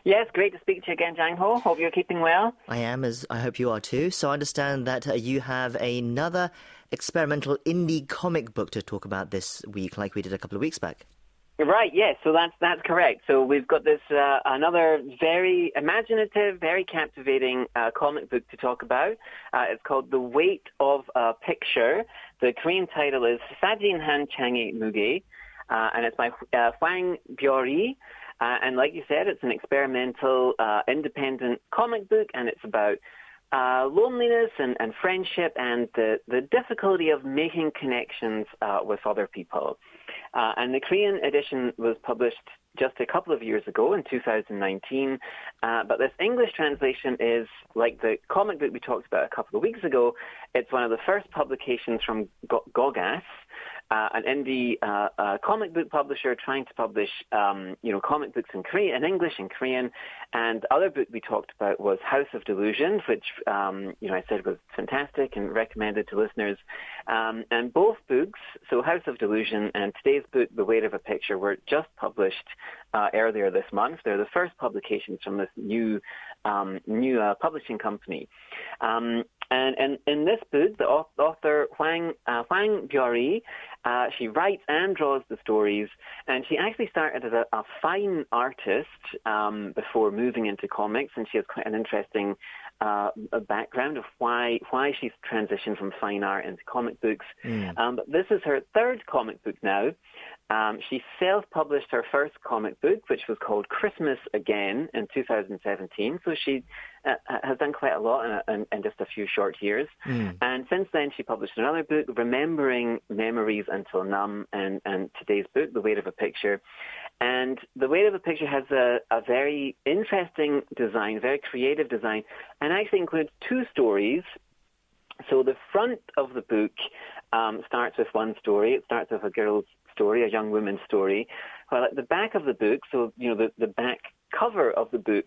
Yes, great to speak to you again, Jang Ho. Hope you're keeping well. I am, as I hope you are too. So I understand that you have another experimental indie comic book to talk about this week, like we did a couple of weeks back. Right, yes, so that's correct. So we've got this another very imaginative, very captivating comic book to talk about. It's called The Weight of a Picture. The Korean title is 사진한 장의 무게, and it's by Hwang Byo-ri. And like you said, it's an experimental, independent comic book, and it's about loneliness and friendship and the difficulty of making connections with other people. And the Korean edition was published just a couple of years ago in 2019. But this English translation is, like the comic book we talked about a couple of weeks ago, it's one of the first publications from Gogas, an indie comic book publisher trying to publish, comic books in Korean, in English and Korean. And the other book we talked about was House of Delusion, which, I said was fantastic and recommended to listeners. And both books, so House of Delusion and today's book, The Weight of a Picture, were just published earlier this month. They're the first publications from this new publishing company. And in this book, the author Hwang Biori, she writes and draws the stories, and she actually started as a fine artist before moving into comics, and she has quite an interesting background of why she's transitioned from fine art into comic books. But this is her third comic book now. She self-published her first comic book, which was called Christmas Again in 2017. So she has done quite a lot in just a few short years. And since then, she published another book, Remembering Memories Until Numb, and today's book, The Weight of a Picture. And The Weight of a Picture has a very interesting design, very creative design, and actually includes two stories. So the front of the book starts with one story. It starts with a girl's story, a young woman's story. While at the back of the book, so the back cover of the book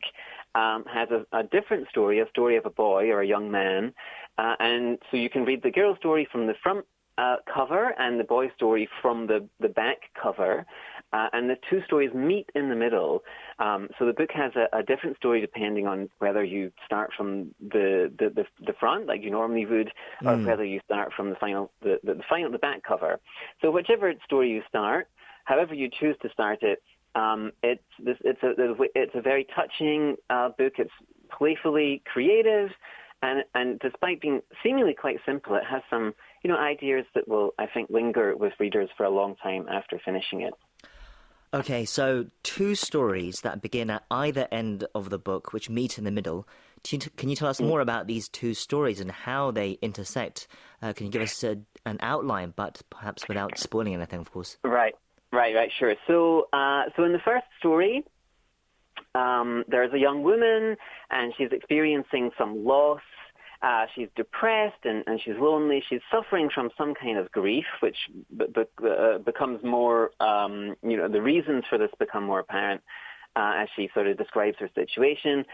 has a different story, a story of a boy or a young man. And so you can read the girl's story from the front cover and the boy's story from the back cover. And the two stories meet in the middle. So the book has a different story depending on whether you start from the front, like you normally would, or whether you start from the back cover. So whichever story you start, however you choose to start it, it's a very touching book. It's playfully creative, and despite being seemingly quite simple, it has some ideas that will, I think, linger with readers for a long time after finishing it. Okay, so two stories that begin at either end of the book, which meet in the middle. Can you tell us more about these two stories and how they intersect? Can you give us an outline, but perhaps without spoiling anything, of course? Right, sure. So in the first story, there's a young woman, and she's experiencing some loss. She's depressed and she's lonely. She's suffering from some kind of grief, which becomes more, the reasons for this become more apparent as she sort of describes her situation.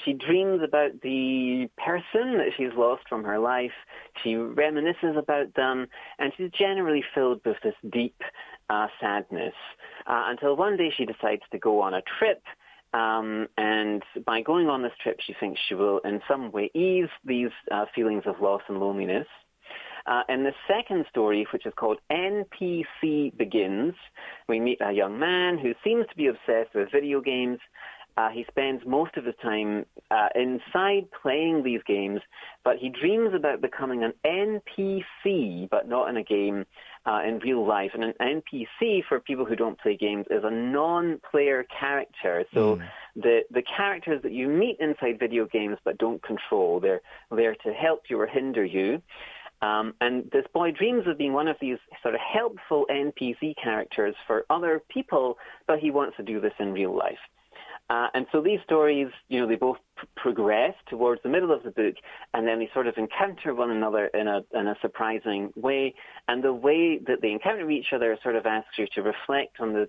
She dreams about the person that she's lost from her life. She reminisces about them, and she's generally filled with this deep sadness until one day she decides to go on a trip. And by going on this trip, she thinks she will in some way ease these feelings of loss and loneliness. In the second story, which is called NPC Begins, we meet a young man who seems to be obsessed with video games. He spends most of his time inside playing these games, but he dreams about becoming an NPC, but not in a game, in real life. And an NPC, for people who don't play games, is a non-player character. So the characters that you meet inside video games but don't control, they're there to help you or hinder you. And this boy dreams of being one of these sort of helpful NPC characters for other people, but he wants to do this in real life. And so these stories, they both progress towards the middle of the book, and then they sort of encounter one another in a surprising way. And the way that they encounter each other sort of asks you to reflect on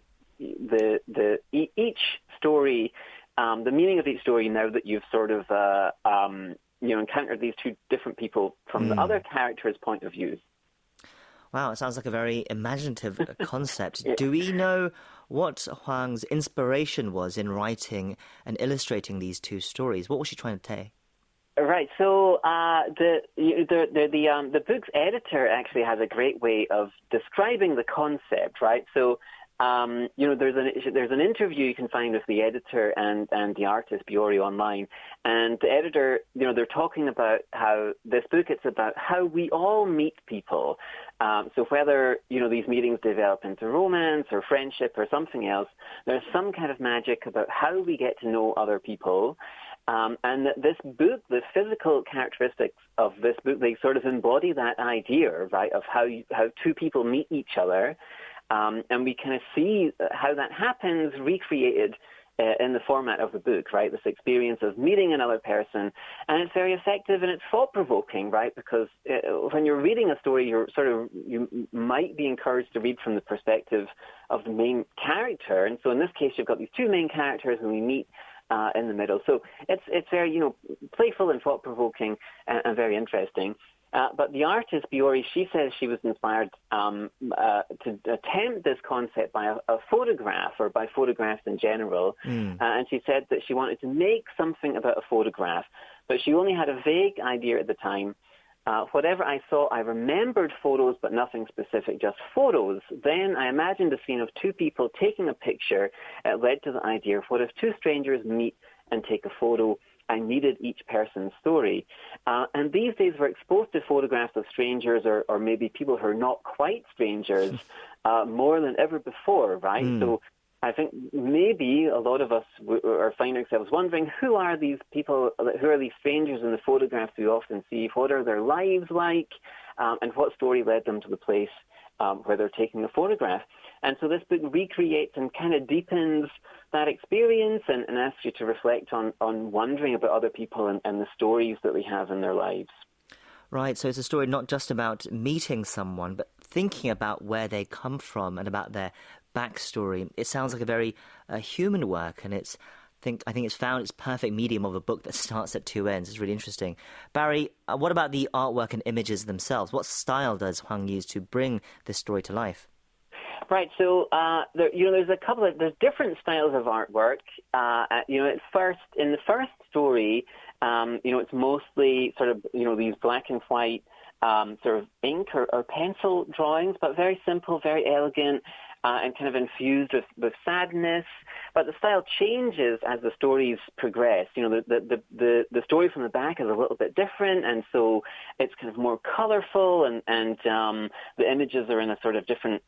each story, the meaning of each story now that you've sort of encountered these two different people from the other character's point of view. Wow, it sounds like a very imaginative concept. Yeah. Do we know what Hwang's inspiration was in writing and illustrating these two stories? What was she trying to say? Right. So the book's editor actually has a great way of describing the concept. Right. So there's an interview you can find with the editor and the artist Biori online, and the editor, they're talking about how this book, it's about how we all meet people. So whether, these meetings develop into romance or friendship or something else, there's some kind of magic about how we get to know other people. And that this book, the physical characteristics of this book, they sort of embody that idea, right, of how two people meet each other. And we kind of see how that happens recreated in the format of the book, right? This experience of meeting another person, and it's very effective and it's thought-provoking, right? Because when you're reading a story, you might be encouraged to read from the perspective of the main character, and so in this case, you've got these two main characters, and we meet in the middle. So it's very playful and thought-provoking and very interesting. But the artist, Biori, she says she was inspired to attempt this concept by a photograph, or by photographs in general. And she said that she wanted to make something about a photograph, but she only had a vague idea at the time. Whatever I saw, I remembered photos, but nothing specific, just photos. Then I imagined a scene of two people taking a picture. It led to the idea of what if two strangers meet and take a photo? I needed each person's story. And these days we're exposed to photographs of strangers or maybe people who are not quite strangers more than ever before, right? So I think maybe a lot of us are finding ourselves wondering, who are these people, who are these strangers in the photographs we often see? What are their lives like? And what story led them to the place where they're taking the photograph? And so this book recreates and kind of deepens that experience and asks you to reflect on wondering about other people and the stories that they have in their lives. Right, so it's a story not just about meeting someone, but thinking about where they come from and about their backstory. It sounds like a very human work, and I think it's found its perfect medium of a book that starts at two ends. It's really interesting. Barry, what about the artwork and images themselves? What style does Hwang use to bring this story to life? Right. So there's different styles of artwork. In the first story, it's mostly sort of these black and white sort of ink or pencil drawings, but very simple, very elegant. And kind of infused with sadness, but the style changes as the stories progress. The story from the back is a little bit different, and so it's kind of more colorful, and the images are in a sort of different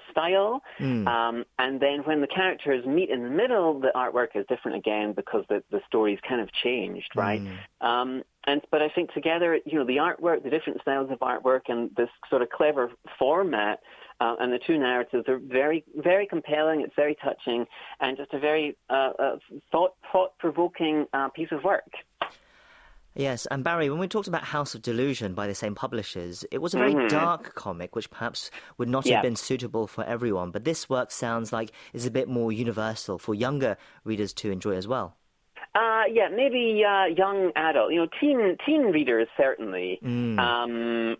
style. And then when the characters meet in the middle, the artwork is different again because the story's kind of changed, right? But I think together, the artwork, the different styles of artwork, and this sort of clever format. And the two narratives are very, very compelling. It's very touching, and just a very thought-provoking piece of work. Yes, and Barry, when we talked about House of Delusion by the same publishers, it was a very dark comic, which perhaps would not have been suitable for everyone. But this work sounds like it's a bit more universal for younger readers to enjoy as well. Maybe young adult, teen readers certainly. Maybe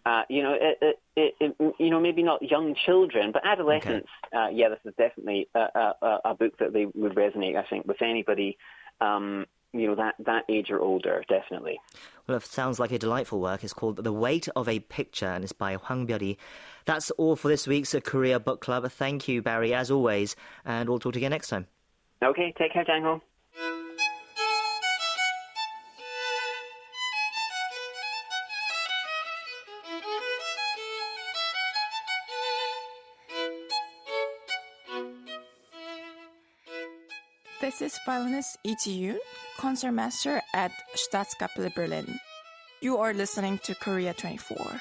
not young children, but adolescents. Okay. This is definitely a book that they would resonate, I think, with anybody. That age or older, definitely. Well, it sounds like a delightful work. It's called The Weight of a Picture, and it's by Hwang Byori. That's all for this week's Korea Book Club. Thank you, Barry, as always, and we'll talk again next time. Okay, take care, Jang-ho. This is violinist Lee Ji-yoon, concertmaster at Staatskapelle Berlin. You are listening to Korea 24.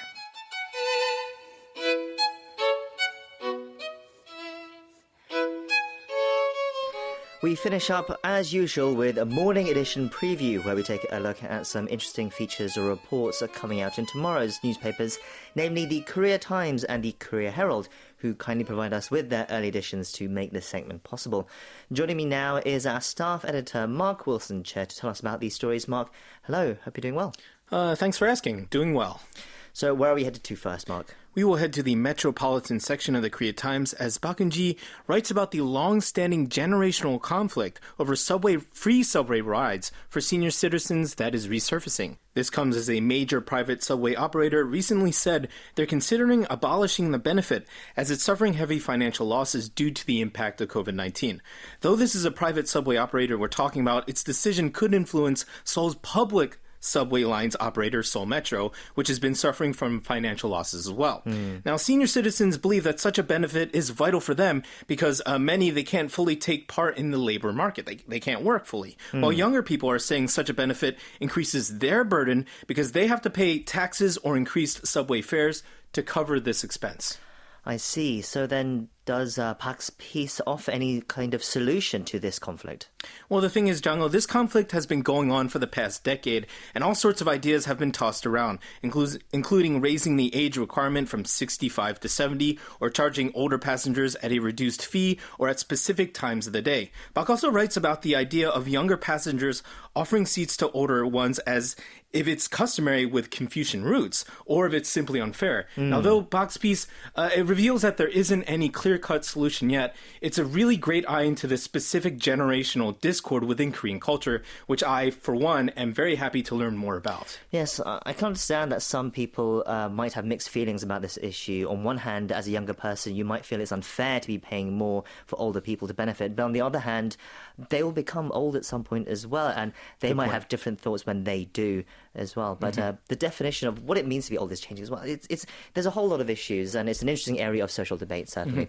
We finish up, as usual, with a morning edition preview where we take a look at some interesting features or reports that are coming out in tomorrow's newspapers, namely the Korea Times and the Korea Herald, who kindly provide us with their early editions to make this segment possible. Joining me now is our staff editor, Mark Wilson-Chair, to tell us about these stories. Mark, hello, hope you're doing well. Thanks for asking. Doing well. So where are we headed to first, Mark? We will head to the metropolitan section of the Korea Times as Park Eun-ji writes about the long-standing generational conflict over free subway rides for senior citizens that is resurfacing. This comes as a major private subway operator recently said they're considering abolishing the benefit as it's suffering heavy financial losses due to the impact of COVID-19. Though this is a private subway operator we're talking about, its decision could influence Seoul's public subway lines operator Seoul Metro, which has been suffering from financial losses as well. Now, senior citizens believe that such a benefit is vital for them because they can't fully take part in the labor market. They can't work fully. While younger people are saying such a benefit increases their burden because they have to pay taxes or increased subway fares to cover this expense. I see. So then does Park's piece offer any kind of solution to this conflict? Well, the thing is, Jang-ho, this conflict has been going on for the past decade, and all sorts of ideas have been tossed around, including raising the age requirement from 65 to 70, or charging older passengers at a reduced fee or at specific times of the day. Park also writes about the idea of younger passengers offering seats to older ones as if it's customary with Confucian roots, or if it's simply unfair. Now, though Park's piece, it reveals that there isn't any clear clear-cut solution yet, it's a really great eye into the specific generational discord within Korean culture, which I, for one, am very happy to learn more about. Yes, I can understand that some people might have mixed feelings about this issue. On one hand, as a younger person, you might feel it's unfair to be paying more for older people to benefit. But on the other hand, they will become old at some point as well, and they might have different thoughts when they do as well. But the definition of what it means to be old is changing as well. There's a whole lot of issues, and it's an interesting area of social debate, certainly.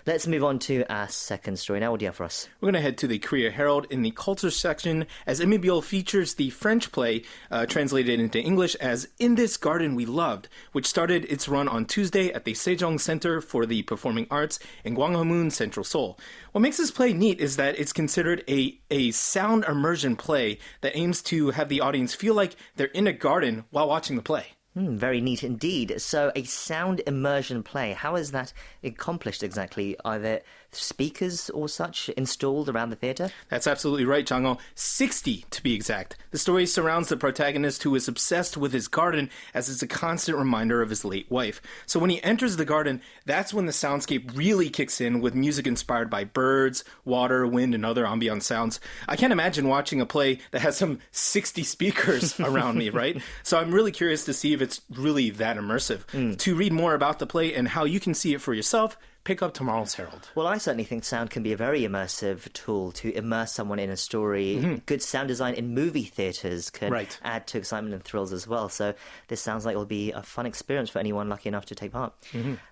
Let's move on to our second story now. What do you have for us? We're going to head to the Korea Herald in the culture section, as Immibiol features the French play translated into English as In This Garden We Loved, which started its run on Tuesday at the Sejong Center for the Performing Arts in Gwanghwamun, Central Seoul. What makes this play neat is that it's considered a sound immersion play that aims to have the audience feel like they're in a garden while watching the play. Very neat indeed. So a sound immersion play, how is that accomplished exactly? Are there speakers or such installed around the theatre? That's absolutely right, Chang-ho. 60 to be exact. The story surrounds the protagonist who is obsessed with his garden as it's a constant reminder of his late wife. So when he enters the garden, that's when the soundscape really kicks in with music inspired by birds, water, wind, and other ambient sounds. I can't imagine watching a play that has some 60 speakers around me, right? So I'm really curious to see if it's really that immersive. To read more about the play and how you can see it for yourself, pick up tomorrow's Herald. Well, I certainly think sound can be a very immersive tool to immerse someone in a story. Good sound design in movie theatres can add to excitement and thrills as well. So this sounds like it will be a fun experience for anyone lucky enough to take part.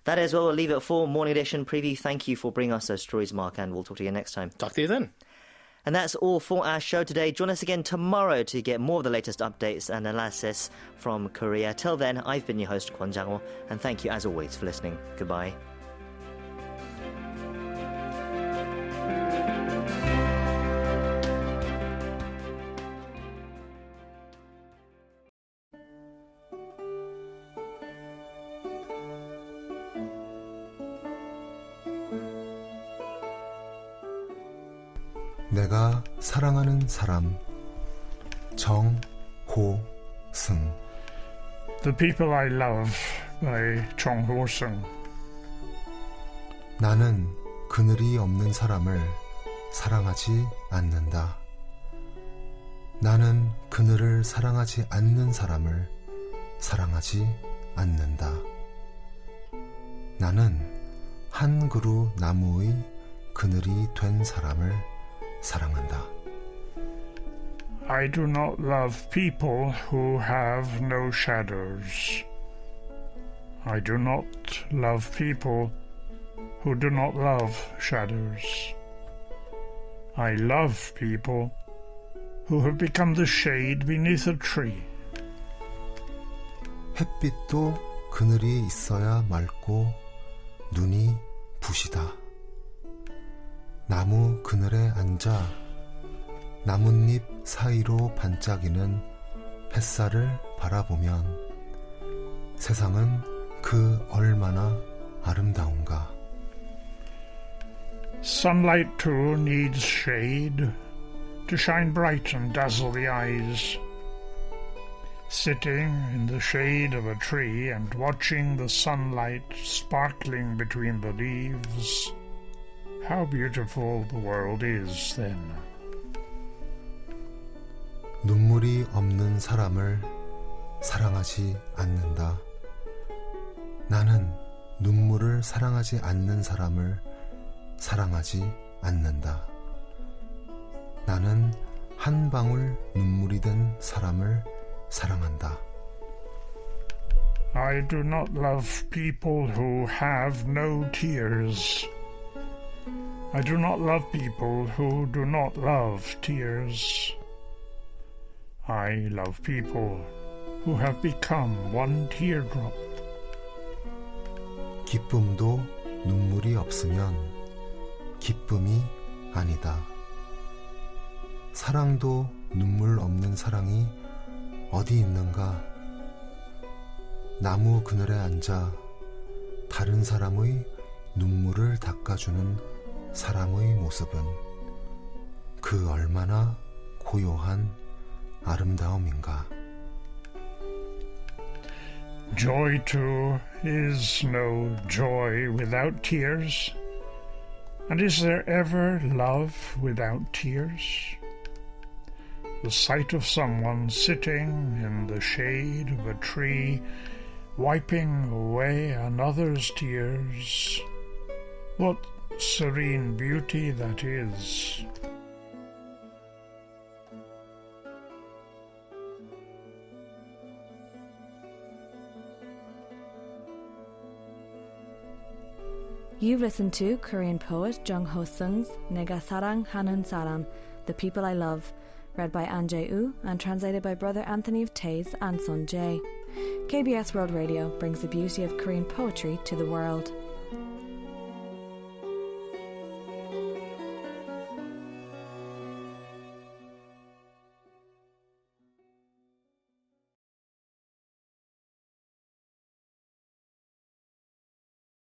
That is, well, we'll leave it for Morning Edition Preview. Thank you for bringing us those stories, Mark, and we'll talk to you next time. Talk to you then. And that's all for our show today. Join us again tomorrow to get more of the latest updates and analysis from Korea. Till then, I've been your host, Kwon Jang-ho, and thank you as always for listening. Goodbye. 내가 사랑하는 사람 정호승 The People I Love by Chong Ho-seung. 나는 그늘이 없는 사람을 사랑하지 않는다. 나는 그늘을 사랑하지 않는 사람을 사랑하지 않는다. 나는 한 그루 나무의 그늘이 된 사람을 사랑한다. I do not love people who have no shadows. I do not love people who do not love shadows. I love people who have become the shade beneath a tree. 햇빛도 그늘이 있어야 맑고 눈이 부시다. 나무 그늘에 앉아 나뭇잎 사이로 반짝이는 햇살을 바라보면 세상은 그 얼마나 아름다운가. Sunlight too needs shade to shine bright and dazzle the eyes. Sitting in the shade of a tree and watching the sunlight sparkling between the leaves, how beautiful the world is then. 눈물이 없는 사람을 사랑하지 않는다. 나는 눈물을 사랑하지 않는 사람을 사랑하지 않는다. 나는 한 방울 눈물이 된 사람을 사랑한다. I do not love people who have no tears. I do not love people who do not love tears. I love people who have become one teardrop. 기쁨도 눈물이 없으면 기쁨이 아니다. 사랑도 눈물 없는 사랑이 어디 있는가? 나무 그늘에 앉아 다른 사람의 눈물을 닦아주는 사람의 모습은 그 얼마나 고요한 아름다움인가. Joy too is no joy without tears. And is there ever love without tears? The sight of someone sitting in the shade of a tree, wiping away another's tears. What serene beauty that is. You've listened to Korean poet Jung Ho Sung's Nega Sarang Hanan Saram, The People I Love, read by An Jae-woo and translated by brother Anthony of Taes and son Jae. KBS World Radio brings the beauty of Korean poetry to the world.